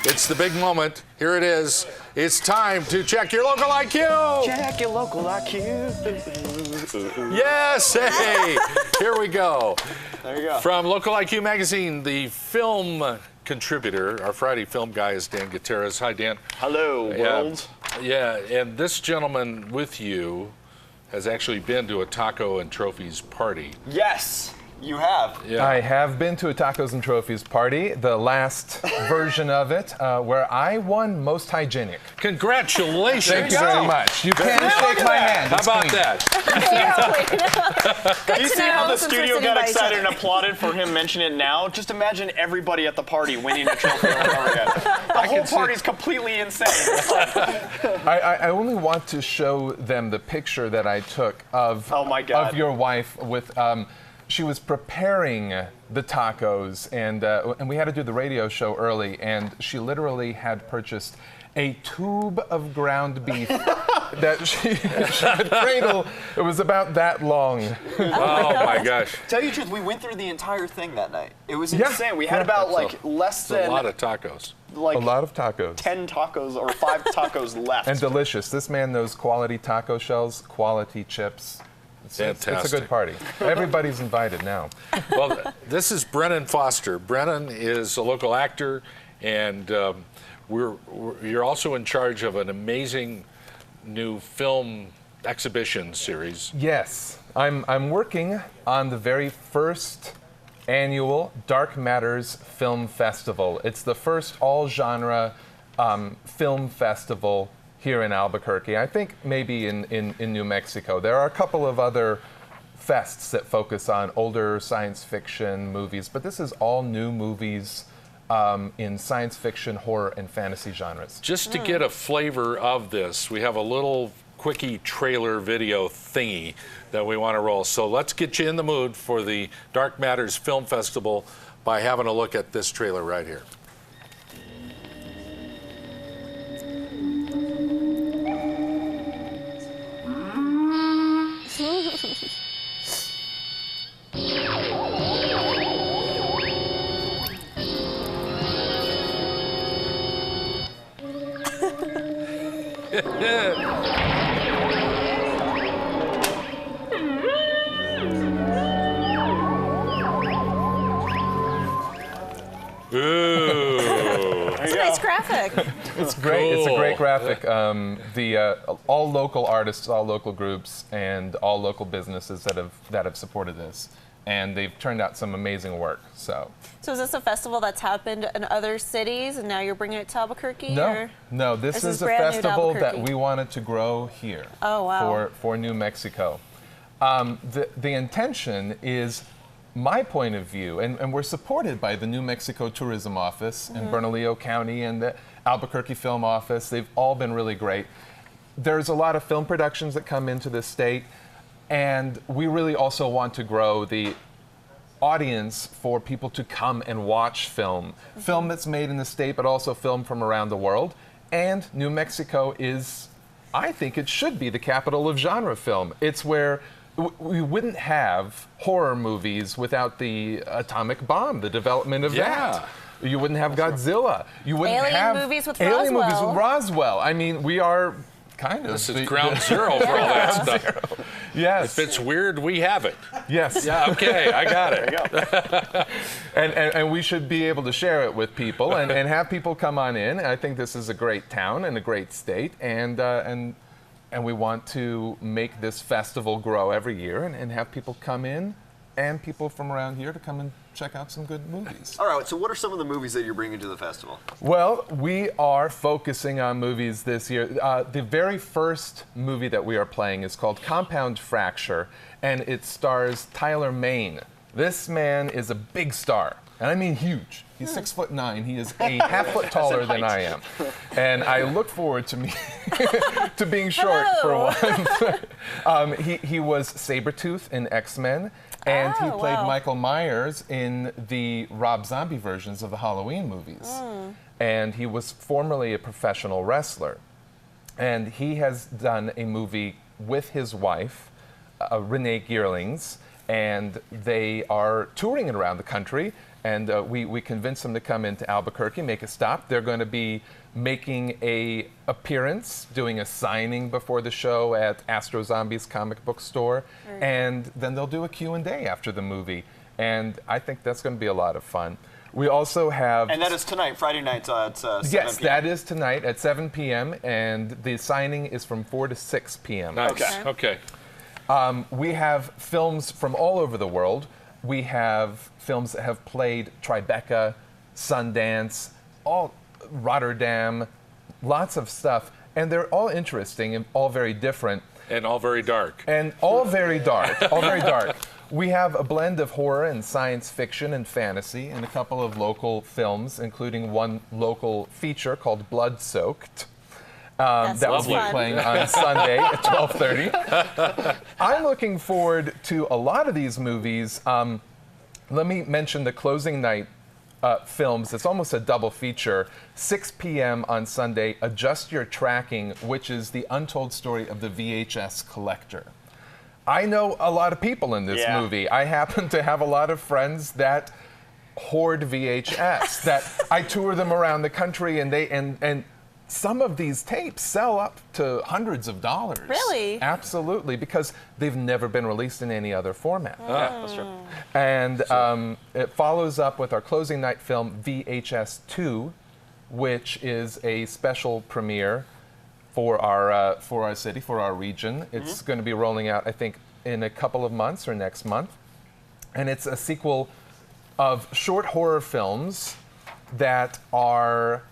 It's the big moment. Here it is. It's time to check your local IQ. Check your local IQ. Yes, hey, here we go. There you go. From Local IQ Magazine, the film contributor, our Friday film guy is Dan Gutierrez. Hi, Dan. Hello, world. Yeah, and this gentleman with you has actually been to a Taco and Trophies party. Yes, you have. Yeah. I have been to a Tacos and Trophies party, the last version of it, where I won most hygienic. Congratulations. Thank you very much. You can shake my hand. How It's about clean. that? Do you see how the studio got excited and applauded for him mentioning it now? Just imagine everybody at the party winning a trophy over and over again. The whole party's completely insane. I only want to show them the picture that I took of, Oh my God. of your wife with. She was preparing the tacos, and we had to do the radio show early, and she literally had purchased a tube of ground beef that she would cradle. It was about that long. Oh my gosh. Tell you the truth, we went through the entire thing that night. It was Yeah. insane. We had about less It's a than lot of tacos. like A lot of tacos. 10 tacos or 5 tacos left. And delicious. This man knows quality taco shells, quality chips. It's a Fantastic. good party. Everybody's invited now. Well, this is Brennan Foster. Brennan is a local actor, and you're also in charge of an amazing new film exhibition series. Yes, I'm working on the very first annual Dark Matters Film Festival. It's the first all-genre film festival here in Albuquerque. I think maybe in New Mexico. There are a couple of other fests that focus on older science fiction movies, but this is all new movies in science fiction, horror, and fantasy genres. Just to get a flavor of this, we have a little quickie trailer video thingy that we want to roll. So let's get you in the mood for the Dark Matters Film Festival by having a look at this trailer right here. Ooh. It's a nice graphic. It's great. It's a Cool. great graphic. All local artists, all local groups, and all local businesses that have supported this, and they've turned out some amazing work. So So is this a festival that's happened in other cities, and now you're bringing it to Albuquerque? no, or? no, this This is is a brand new to festival that Albuquerque. we wanted to grow here. Oh, wow. For New Mexico. The intention is. My point of view, and we're supported by the New Mexico Tourism Office in Bernalillo County and the Albuquerque Film Office. They've all been really great. There's a lot of film productions that come into this state, and we really also want to grow the audience for people to come and watch film. Film that's made in the state, but also film from around the world. And New Mexico is, I think it should be the capital of genre film. It's where we wouldn't have horror movies without the atomic bomb, the development of that. You wouldn't have Godzilla. You wouldn't Alien have movies with alien movies Roswell. with Roswell. I mean, we are kind of This is ground zero for all that stuff. Yes. If it's weird, we have it. Yes. Yeah, okay, I got it. There you go. And we should be able to share it with people and have people come on in. I think this is a great town and a great state, and we want to make this festival grow every year and have people come in and people from around here to come and check out some good movies. All right, so what are some of the movies that you're bringing to the festival? Well, we are focusing on movies this year. The very first movie that we are playing is called Compound Fracture, and it stars Tyler Mane. This man is a big star, and I mean huge. He's 6'9". He is a half foot taller than I am, and I look forward to to being short for once. He was Sabretooth in X-Men, and he Oh, played wow. Michael Myers in the Rob Zombie versions of the Halloween movies. And he was formerly a professional wrestler, and he has done a movie with his wife, Renee Geerlings, and they are touring it around the country. And we convinced them to come into Albuquerque, make a stop. They're going to be making a appearance, doing a signing before the show at Astro Zombies comic book store, and then they'll do a Q&A after the movie. And I think that's going to be a lot of fun. We also have... And that is tonight, Friday night at 7 Yes, p.m. that is tonight at 7 p.m., and the signing is from 4 to 6 p.m. Nice. Okay. We have films from all over the world. We have films that have played Tribeca, Sundance, Rotterdam, lots of stuff. And they're all interesting and all very different. And all very dark. And all very dark, all very dark. We have a blend of horror and science fiction and fantasy and a couple of local films, including one local feature called Blood Soaked. That will be playing on Sunday at 12:30. I'm looking forward to a lot of these movies. Let me mention the closing night films. It's almost a double feature. 6 p.m. on Sunday, Adjust Your Tracking, which is the untold story of the VHS collector. I know a lot of people in this movie. I happen to have a lot of friends that hoard VHS, that I tour them around the country, and and some of these tapes sell up to hundreds of dollars. Really? Absolutely, because they've never been released in any other format. Yeah, that's true. And it follows up with our closing night film, VHS 2, which is a special premiere for our city, for our region. It's going to be rolling out, I think, in a couple of months or next month. And it's a sequel of short horror films that are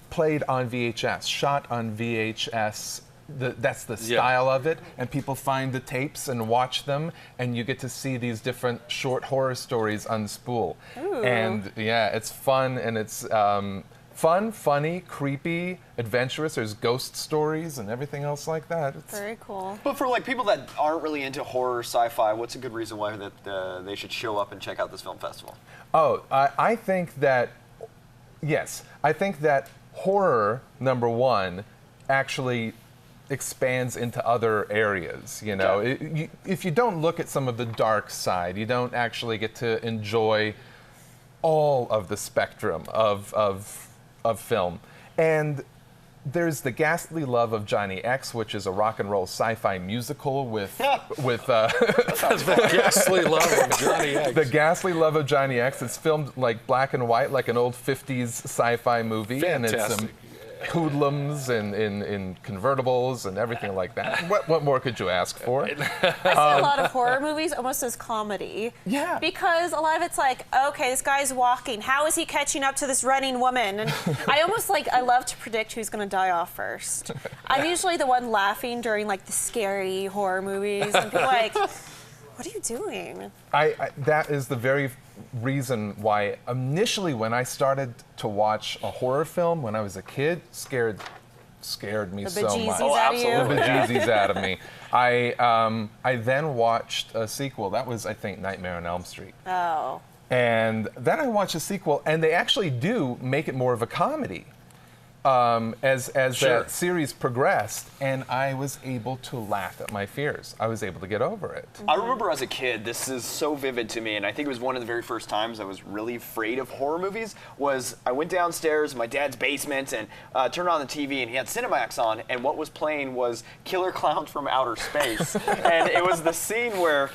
played on VHS, shot on VHS. That's the style of it, and people find the tapes and watch them, and you get to see these different short horror stories unspool. Ooh. And yeah, it's fun, and it's fun, funny, creepy, adventurous. There's ghost stories and everything else like that. It's Very cool. But for like people that aren't really into horror, sci-fi, what's a good reason why that they should show up and check out this film festival? Oh, I think that, yes, I think that horror, number one, actually expands into other areas. You know, if you don't look at some of the dark side, you don't actually get to enjoy all of the spectrum of film. And there's The Ghastly Love of Johnny X, which is a rock and roll sci-fi musical with The Ghastly Love of Johnny X. The Ghastly Love of Johnny X. It's filmed like black and white, like an old 50s sci-fi movie. Fantastic. And it's hoodlums and in convertibles and everything like that. What more could you ask for? I see a lot of horror movies almost as comedy. Yeah. Because a lot of it's like, okay, this guy's walking. How is he catching up to this running woman? And I love to predict who's going to die off first. I'm usually the one laughing during like the scary horror movies, and people are like, what are you doing? That is the very reason why initially when I started to watch a horror film when I was a kid, scared me so much. Oh, absolutely. The bejesus out of me. I then watched a sequel. That was, I think, Nightmare on Elm Street. Oh. And then I watched a sequel, and they actually do make it more of a comedy. As that series progressed, and I was able to laugh at my fears. I was able to get over it. I remember as a kid, this is so vivid to me, and I think it was one of the very first times I was really afraid of horror movies, was I went downstairs in my dad's basement and turned on the TV, and he had Cinemax on, and what was playing was Killer Clowns from Outer Space. And it was the scene where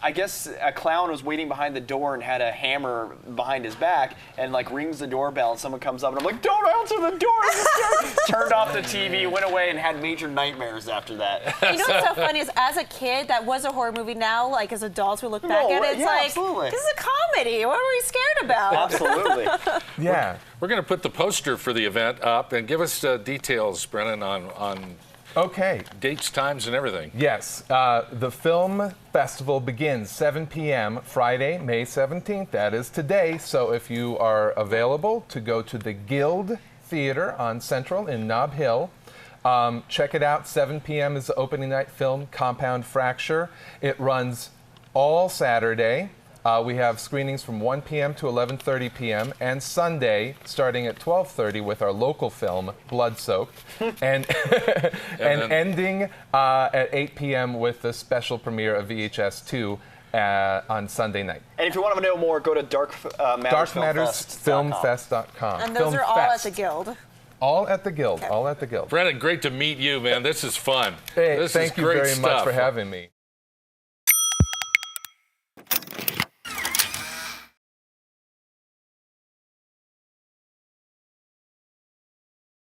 I guess a clown was waiting behind the door and had a hammer behind his back and like rings the doorbell and someone comes up and I'm like, don't answer the door! Turned off the TV, went away and had major nightmares after that. You know what's so funny is as a kid, that was a horror movie. Now, like as adults, we look back at it, it's like, absolutely. This is a comedy. What were we scared about? Absolutely. Yeah. We're going to put the poster for the event up and give us details, Brennan, on Okay. dates, times, and everything. Yes. The film festival begins 7 p.m. Friday, May 17th. That is today. So if you are available to go to the Guild Theater on Central in Nob Hill, check it out. 7 p.m. is the opening night film, Compound Fracture. It runs all Saturday. We have screenings from 1 p.m. to 11:30 p.m. and Sunday starting at 12:30 with our local film Blood Soaked, and and ending at 8 p.m. with the special premiere of VHS 2 on Sunday night. And if you want to know more, go to darkmattersfilmfest.com. And those are all at the Guild. All at the Guild. Okay. All at the Guild. Brennan, great to meet you, man. This is fun. Hey, This thank is you great very much stuff. for having me.